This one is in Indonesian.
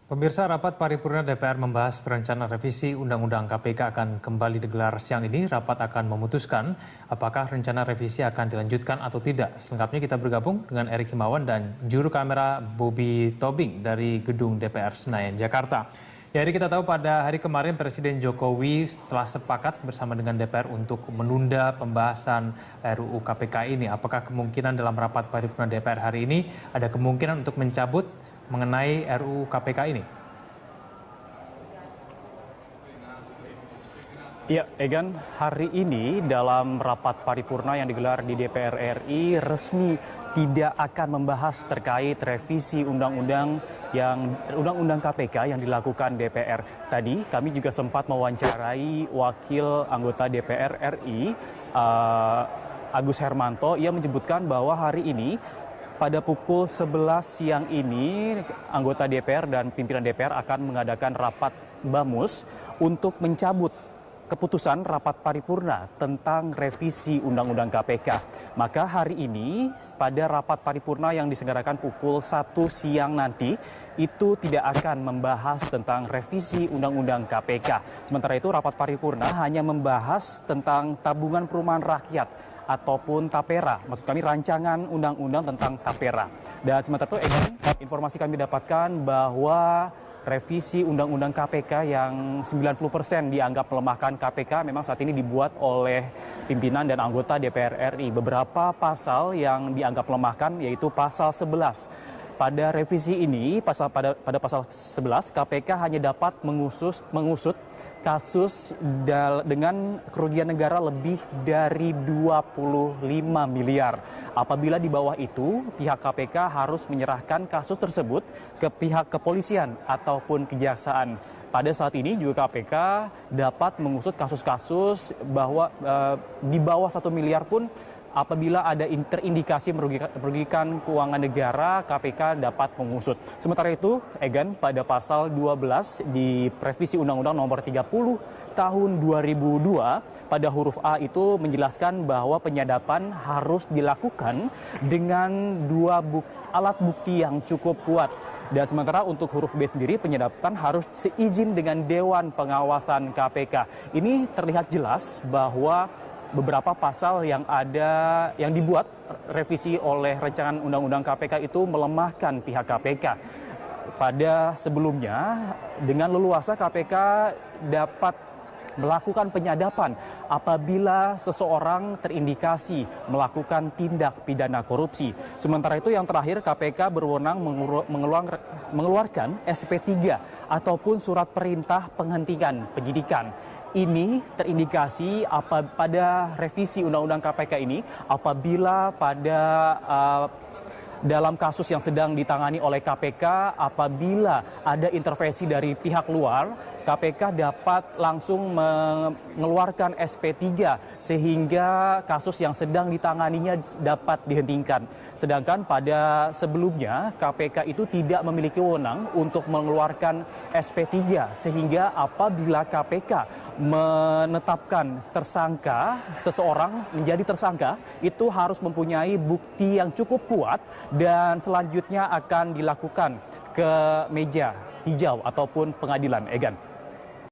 Pemirsa, rapat paripurna DPR membahas rencana revisi Undang-Undang KPK akan kembali digelar siang ini. Rapat akan memutuskan apakah rencana revisi akan dilanjutkan atau tidak. Selengkapnya kita bergabung dengan Erik Himawan dan juru kamera Bobby Tobing dari gedung DPR Senayan, Jakarta. Ya, Erik, kita tahu pada hari kemarin Presiden Jokowi telah sepakat bersama dengan DPR untuk menunda pembahasan RUU KPK ini. Apakah kemungkinan dalam rapat paripurna DPR hari ini ada kemungkinan untuk mencabut mengenai RUU KPK ini? Ya, Egan, hari ini dalam rapat paripurna yang digelar di DPR RI resmi tidak akan membahas terkait revisi undang-undang KPK yang dilakukan DPR. Tadi kami juga sempat mewawancarai wakil anggota DPR RI Agus Hermanto. Ia menyebutkan bahwa hari ini pada pukul 11 siang ini, anggota DPR dan pimpinan DPR akan mengadakan rapat BAMUS untuk mencabut keputusan rapat paripurna tentang revisi Undang-Undang KPK. Maka hari ini, pada rapat paripurna yang diselenggarakan pukul 1 siang nanti, itu tidak akan membahas tentang revisi Undang-Undang KPK. Sementara itu, rapat paripurna hanya membahas tentang tabungan perumahan rakyat ataupun TAPERA, maksud kami rancangan undang-undang tentang TAPERA. Dan sementara itu, informasi kami dapatkan bahwa revisi undang-undang KPK yang 90% dianggap melemahkan KPK memang saat ini dibuat oleh pimpinan dan anggota DPR RI. Beberapa pasal yang dianggap melemahkan yaitu pasal 11. Pada revisi ini, pada pasal 11, KPK hanya dapat mengusut kasus dengan kerugian negara lebih dari 25 miliar. Apabila di bawah itu, pihak KPK harus menyerahkan kasus tersebut ke pihak kepolisian ataupun kejaksaan. Pada saat ini juga KPK dapat mengusut kasus-kasus bahwa di bawah 1 miliar pun apabila ada terindikasi merugikan keuangan negara, KPK dapat mengusut. Sementara itu, Egan, pada pasal 12 di revisi Undang-Undang Nomor 30 Tahun 2002, pada huruf A itu menjelaskan bahwa penyadapan harus dilakukan dengan alat bukti yang cukup kuat. Dan sementara untuk huruf B sendiri, penyadapan harus seizin dengan Dewan Pengawasan KPK. Ini terlihat jelas bahwa beberapa pasal yang dibuat revisi oleh rancangan undang-undang KPK itu melemahkan pihak KPK. Pada sebelumnya, dengan leluasa KPK dapat melakukan penyadapan apabila seseorang terindikasi melakukan tindak pidana korupsi. Sementara itu yang terakhir, KPK berwenang mengeluarkan SP3 ataupun surat perintah penghentian penyidikan. Ini terindikasi pada revisi Undang-Undang KPK ini apabila dalam kasus yang sedang ditangani oleh KPK, apabila ada intervensi dari pihak luar, KPK dapat langsung mengeluarkan SP3 sehingga kasus yang sedang ditanganinya dapat dihentikan. Sedangkan pada sebelumnya KPK itu tidak memiliki wewenang untuk mengeluarkan SP3 sehingga apabila KPK menetapkan seseorang menjadi tersangka, itu harus mempunyai bukti yang cukup kuat dan selanjutnya akan dilakukan ke meja hijau ataupun pengadilan, Egan.